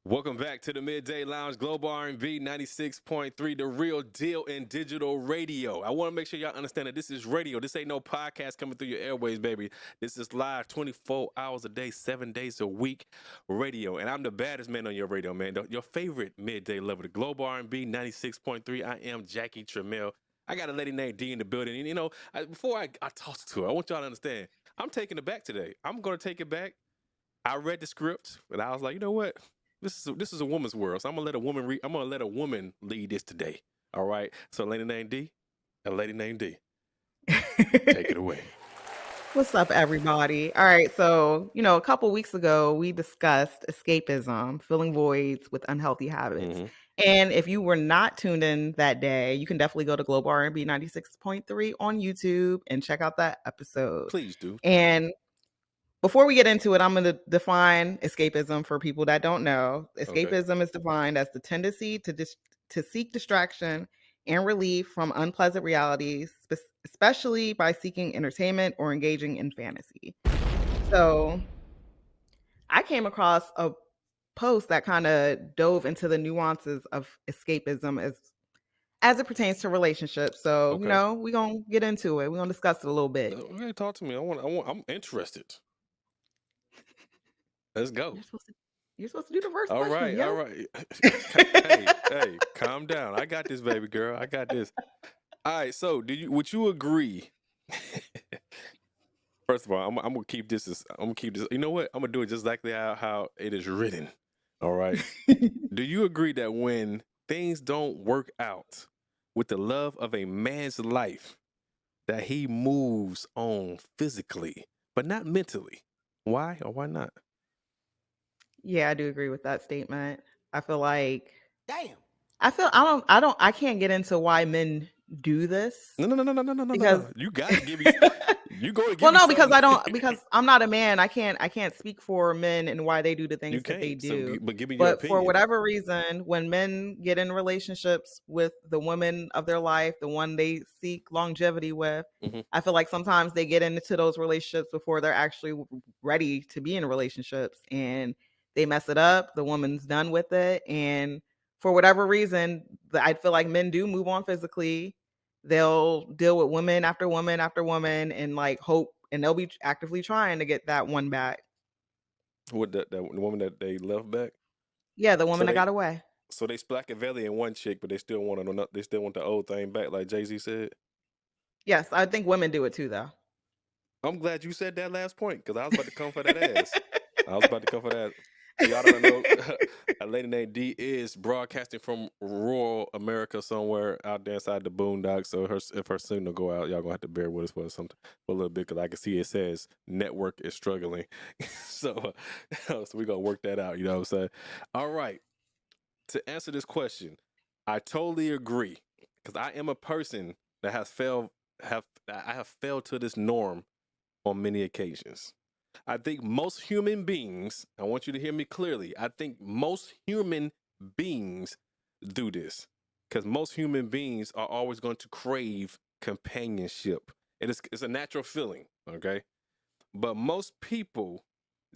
Welcome back to the Midday Lounge, Global R&B 96.3, the real deal in digital radio. I want to make sure y'all understand that this is radio. This ain't no podcast coming through your airways, baby. This is live 24 hours a day, 7 days a week radio. And I'm the baddest man on your radio, man. Your favorite midday lover, the Global R&B 96.3. I am Jackie Tramel. I got a lady named D in the building. And, before I talk to her, I want y'all to understand, I'm taking it back today. I'm going to take it back. I read the script, and I was like, you know what? This is a woman's world, so I'm gonna let a woman I'm gonna let a woman lead this today. All right. So a lady named D, take it away. What's up, everybody? All right, so a couple weeks ago we discussed escapism, filling voids with unhealthy habits. Mm-hmm. And if you were not tuned in that day, you can definitely go to Global R&B 96.3 on YouTube and check out that episode. Please do. And before we get into it, I'm going to define escapism for people that don't know. Escapism is defined as the tendency to seek distraction and relief from unpleasant realities, especially by seeking entertainment or engaging in fantasy. So I came across a post that kind of dove into the nuances of escapism as it pertains to relationships. So, we're going to get into it. We're going to discuss it a little bit. Okay, talk to me. I'm interested. Let's go. You're supposed to do the first all question. All right. hey, calm down. I got this, baby girl. I got this. All right. So, would you agree? First of all, I'm gonna keep this. You know what? I'm gonna do it just exactly how it is written. All right. Do you agree that when things don't work out with the love of a man's life, that he moves on physically, but not mentally? Why or why not? Yeah, I do agree with that statement. I feel like Damn. I can't get into why men do this. No. Because You gotta give me you go and give well, me no, because something. because I'm not a man. I can't speak for men and why they do the things that they do. But give me your opinion. For whatever reason, when men get in relationships with the woman of their life, the one they seek longevity with, I feel like sometimes they get into those relationships before they're actually ready to be in relationships, and they mess it up. The woman's done with it, and for whatever reason, I feel like men do move on physically. They'll deal with woman after woman after woman and hope, and they'll be actively trying to get that one back. What the woman that they left back? Yeah, the woman that got away. So they Splackaveli in one chick, but they still want the old thing back, like Jay-Z said. Yes, I think women do it too, though. I'm glad you said that last point, because I was about to come for that ass. I was about to come for that. Y'all don't know, a lady named D is broadcasting from rural America somewhere out there inside the boondocks. So if her signal go out, y'all gonna have to bear with us for a little bit, because I can see it says network is struggling. so we're gonna work that out. You know what I'm saying? All right. To answer this question, I totally agree, because I am a person that I have failed to this norm on many occasions. I think most human beings, I want you to hear me clearly, I think most human beings do this, because most human beings are always going to crave companionship. It's a natural feeling, okay? But most people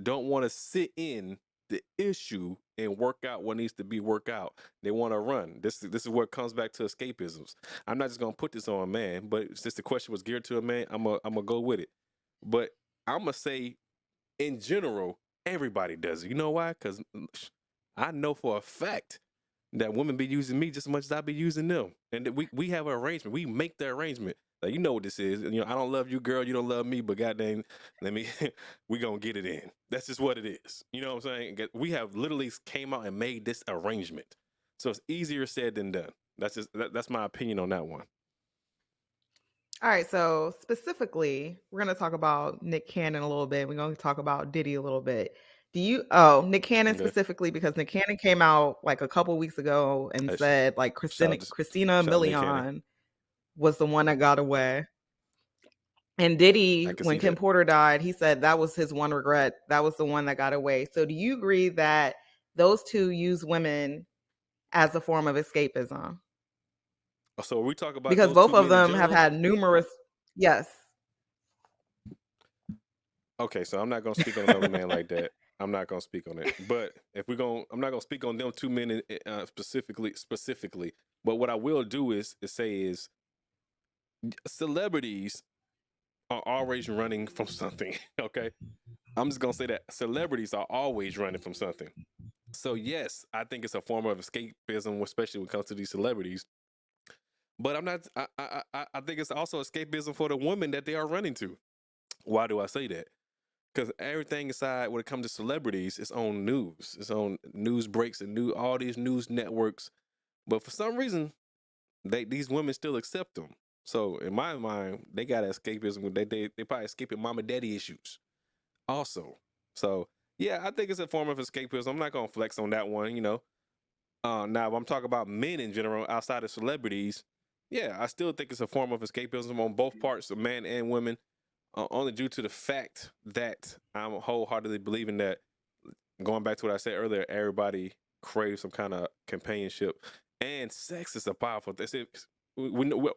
don't want to sit in the issue and work out what needs to be worked out. They want to run. This is what comes back to escapisms. I'm not just going to put this on a man, but since the question was geared to a man, I'm gonna go with it. But I'm going to say, in general, everybody does it. You know why? Because I know for a fact that women be using me just as much as I be using them. And we have an arrangement. We make the arrangement. Like, you know what this is. I don't love you, girl. You don't love me, but goddamn, we gonna get it in. That's just what it is. You know what I'm saying? We have literally came out and made this arrangement. So it's easier said than done. That's my opinion on that one. All right, so specifically, we're going to talk about Nick Cannon a little bit. We're going to talk about Diddy a little bit. Nick Cannon specifically, because Nick Cannon came out a couple weeks ago and said Christina Milian was the one that got away. And Diddy, when Kim Porter died, he said that was his one regret. That was the one that got away. So do you agree that those two use women as a form of escapism? So are we talking about, because both of them have had numerous. Yes. Okay, so I'm not gonna speak on another man like that. I'm not gonna speak on it. But if we're going, I'm not gonna speak on them two men specifically. But what I will do is say is celebrities are always running from something. Okay, I'm just gonna say that celebrities are always running from something. So yes, I think it's a form of escapism, especially when it comes to these celebrities. But I'm not. I think it's also escapism for the women that they are running to. Why do I say that? Because everything aside, when it comes to celebrities, it's on news, it's on news breaks and all these news networks. But for some reason, these women still accept them. So in my mind, they got escapism. They probably escaping mom and daddy issues also. So yeah, I think it's a form of escapism. I'm not gonna flex on that one, you know. Now, if I'm talking about men in general, outside of celebrities, yeah, I still think it's a form of escapism on both parts of men and women, only due to the fact that I'm wholeheartedly believing that, going back to what I said earlier, everybody craves some kind of companionship, and sex is a powerful. I'm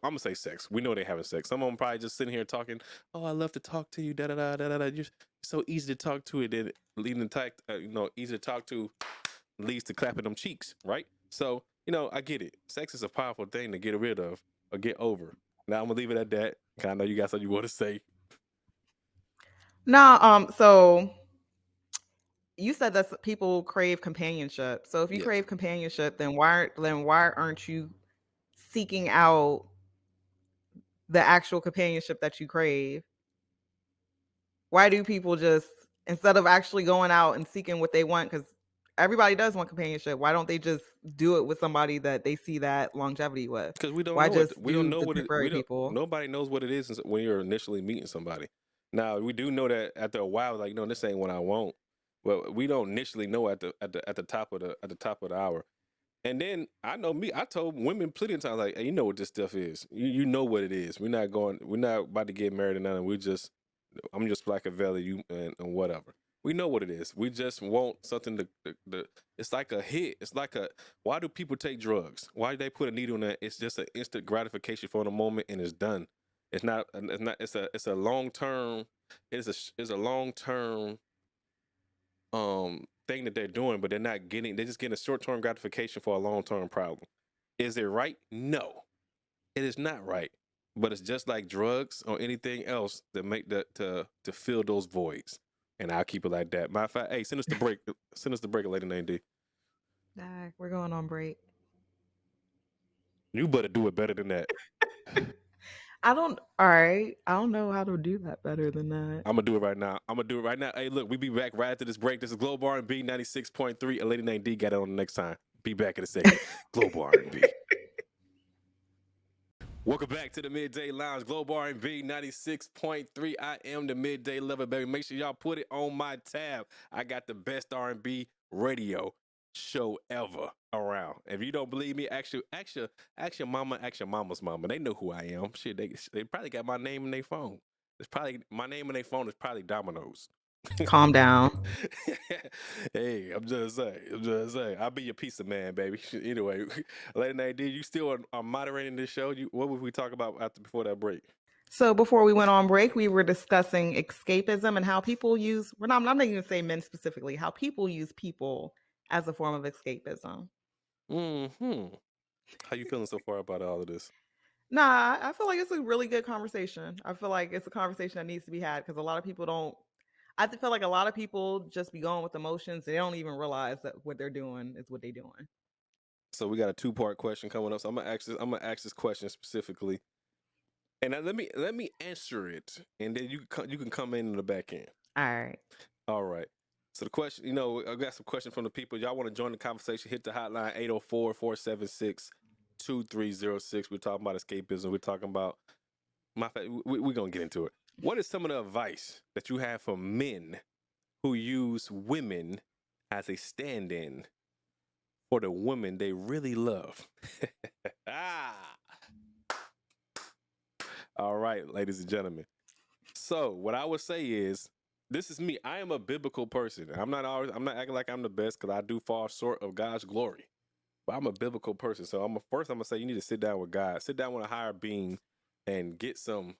gonna say sex. We know they having sex. Some of them probably just sitting here talking. Oh, I love to talk to you. Da da da da da. You're so easy to talk to. It and leading to easy to talk to leads to clapping them cheeks, right? So, I get it. Sex is a powerful thing to get rid of or get over. Now I'm gonna leave it at that. I know you got something you want to say. No, so you said that people crave companionship. So if you Yes, crave companionship, then why aren't you seeking out the actual companionship that you crave? Why do people just, instead of actually going out and seeking what they want, because everybody does want companionship, why don't they just do it with somebody that they see that longevity with? because we don't Why know it. just We don't do know the what it. temporary We don't. people? Nobody knows what it is when you're initially meeting somebody. Now we do know that after a while, like, no, this ain't what I want. But we don't initially know at the top of the hour. And then I know me. I told women plenty of times, like, hey, you know what this stuff is. You know what it is. We're not going. We're not about to get married or nothing. I'm just like a valley, you and whatever. We know what it is. We just want something it's like a hit. It's like why do people take drugs? Why do they put a needle in that? It's just an instant gratification for the moment and it's done. It's a long term, it's a long term thing that they're doing, but they're just getting a short term gratification for a long term problem. Is it right? No. It is not right, but it's just like drugs or anything else that make to fill those voids. And I'll keep it like that. Matter of fact, hey, send us the break. Send us the break, lady named D. Nah, we're going on break. You better do it better than that. All right. I don't know how to do that better than that. I'm gonna do it right now. Hey, look, we be back right after this break. This is Global R&B 96.3. A lady named D got it on the next time. Be back in a second. Global R&B. Welcome back to the Midday Lounge, Global R&B 96.3. I am the Midday Lover, baby. Make sure y'all put it on my tab. I got the best R&B radio show ever around. If you don't believe me, ask your mama, ask your mama's mama. They know who I am. Shit, they probably got my name in their phone. It's probably my name in their phone is probably Domino's. Calm down. Hey, I'm just saying. I'll be your pizza man, baby. Anyway, lady Nadine, you still are moderating this show. What would we talk about before that break? So before we went on break, we were discussing escapism and how people use, I'm not even going to say men specifically, how people use people as a form of escapism. How you feeling so far about all of this? Nah, I feel like it's a really good conversation. I feel like it's a conversation that needs to be had because a lot of people don't. I feel like a lot of people just be going with emotions. They don't even realize that what they're doing is what they're doing. So we got a 2-part question coming up. So I'm gonna ask this question specifically, and let me answer it, and then you can come in the back end. All right. All right. So the question, I got some questions from the people. Y'all want to join the conversation? Hit the hotline 804-476-2306. We're talking about escapism. We're talking about we're gonna get into it. What is some of the advice that you have for men who use women as a stand-in for the women they really love? All right, ladies and gentlemen. So what I would say is, this is me. I am a biblical person. I'm not acting like I'm the best because I do fall short of God's glory. But I'm a biblical person. So I'm gonna say you need to sit down with God. Sit down with a higher being and get some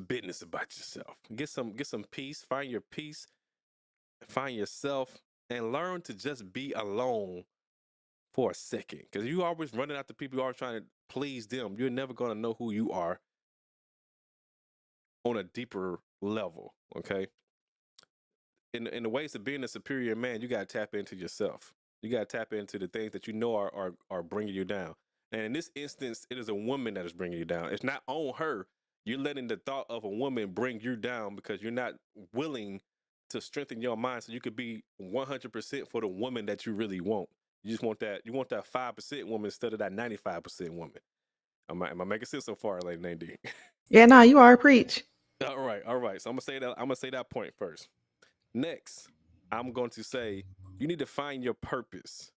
business about yourself. Get some peace. Find your peace. find yourself, and learn to just be alone for a second. Because you always running after people, you always trying to please them. You're never going to know who you are on a deeper level. Okay. In the ways of being a superior man, you got to tap into yourself. You got to tap into the things that you know are bringing you down. And in this instance, it is a woman that is bringing you down. It's not on her. You're letting the thought of a woman bring you down because you're not willing to strengthen your mind so you could be 100% for the woman that you really want. You just want that. You want that 5% woman instead of that 95% woman. Am I making sense so far, Lady Nadine? Yeah, nah, you are preach. All right, all right. So I'm gonna say that point first. Next, I'm going to say you need to find your purpose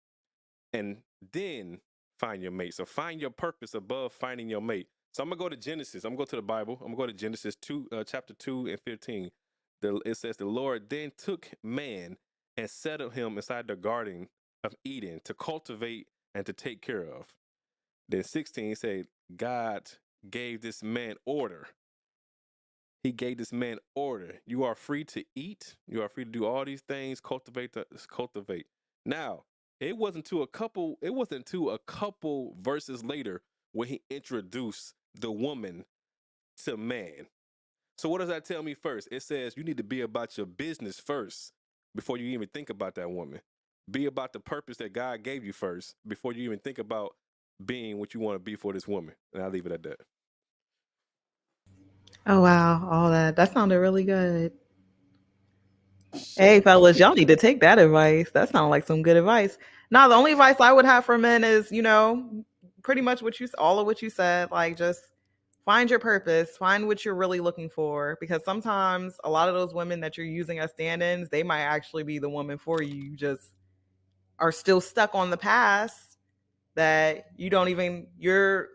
and then find your mate. So find your purpose above finding your mate. So I'm gonna go to Genesis. I'm gonna go to the Bible. I'm gonna go to Genesis 2, chapter 2:15. It says the Lord then took man and settled him inside the garden of Eden to cultivate and to take care of. Then 16 said God gave this man order. He gave this man order. You are free to eat. You are free to do all these things. Cultivate. Now, it wasn't to a couple. It wasn't to a couple verses later when he introduced the woman to man. So what does that tell me first? It says you need to be about your business first before you even think about that woman. Be about the purpose that God gave you first before you even think about being what you want to be for this woman. And I'll leave it at that. Oh wow, all that sounded really good. Hey Sure fellas, y'all did. need to take that advice. That sounded like some good advice. Now, the only advice I would have for men is, pretty much all of what you said. Like, just find your purpose, find what you're really looking for. Because sometimes a lot of those women that you're using as stand-ins, they might actually be the woman for you. You just are still stuck on the past that you're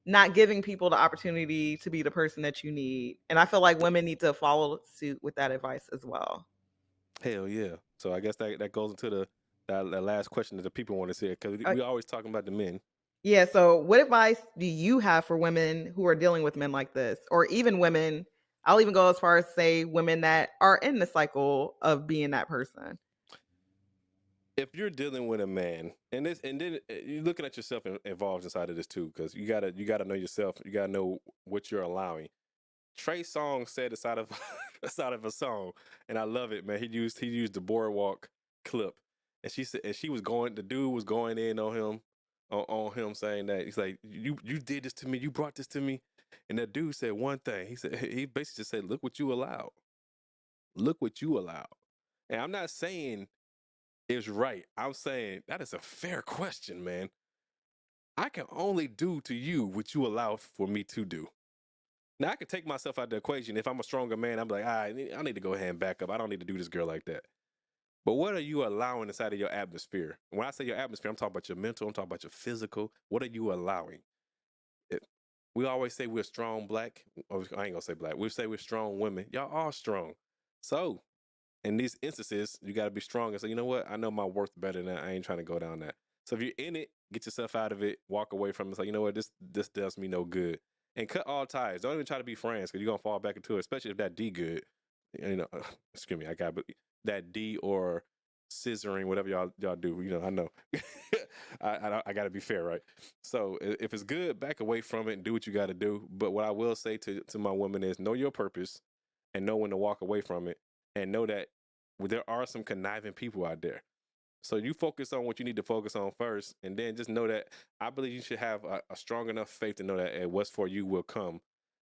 not giving people the opportunity to be the person that you need. And I feel like women need to follow suit with that advice as well. Hell yeah. So I guess that goes into that last question that the people want to say because Uh, we always talking about the men. yeah. So, what advice do you have for women who are dealing with men like this, or even women? I'll even go as far as say women that are in the cycle of being that person. If you're dealing with a man, and then you're looking at yourself involved inside of this too, because you gotta know yourself. You gotta know what you're allowing. Trey Songz said aside of aside of a song, and I love it, man. He used the boardwalk clip, and she said, and she was going. The dude was going in on him, on him, saying that he's like, you did this to me, you brought this to me, and that dude said one thing. He basically just said, look what you allowed. Look what you allowed. And I'm not saying it's right. I'm saying that is a fair question, man. I can only do to you what you allow for me to do. Now I can take myself out of the equation. If I'm a stronger man, I'm like, I need to go ahead and back up. I don't need to do this girl like that. But what are you allowing inside of your atmosphere? When I say your atmosphere, I'm talking about your mental, I'm talking about your physical. What are you allowing? It, we always say we're strong black. I ain't gonna say black. We say we're strong women. Y'all are strong. So in these instances, you got to be strong and say, you know what? I know my worth better than that. I ain't trying to go down that. So if you're in it, get yourself out of it, walk away from it. Say, you know what? This does me no good. And cut all ties. Don't even try to be friends because you're gonna fall back into it, especially if that D good. You know, excuse me, I got that D or scissoring, whatever y'all do. You know, I know. I got to be fair, right? So if it's good, back away from it and do what you got to do. But what I will say to my women is know your purpose and know when to walk away from it and know that there are some conniving people out there. So you focus on what you need to focus on first, and then just know that I believe you should have a strong enough faith to know that what's for you will come.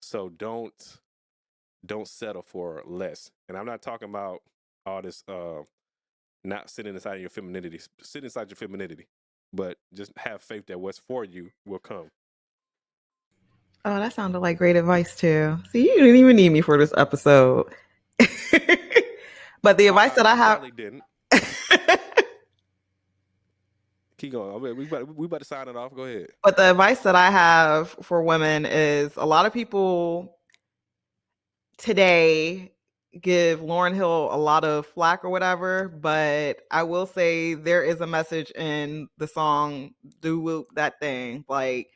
So don't settle for less. And I'm not talking about all this not sitting inside of your femininity. Sit inside your femininity, but just have faith that what's for you will come. Oh, that sounded like great advice too. See, you didn't even need me for this episode. But the advice that I I have probably didn't. Keep going. I mean, we about to sign it off. Go ahead. but the advice that I have for women is a lot of people today give Lauren Hill a lot of flack or whatever, but I will say there is a message in the song Do Whoop That Thing. Like,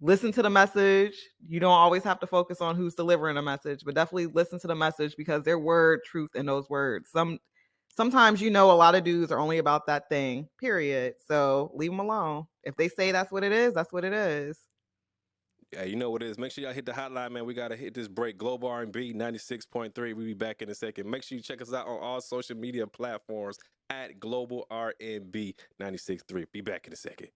listen to the message. You don't always have to focus on who's delivering a message, but definitely listen to the message because there were truth in those words. sometimes a lot of dudes are only about that thing, period. So leave them alone. If they say that's what it is, that's what it is. Yeah, you know what it is. Make sure y'all hit the hotline, man. We got to hit this break. Global R&B 96.3. We'll be back in a second. Make sure you check us out on all social media platforms at Global R&B 96.3. Be back in a second.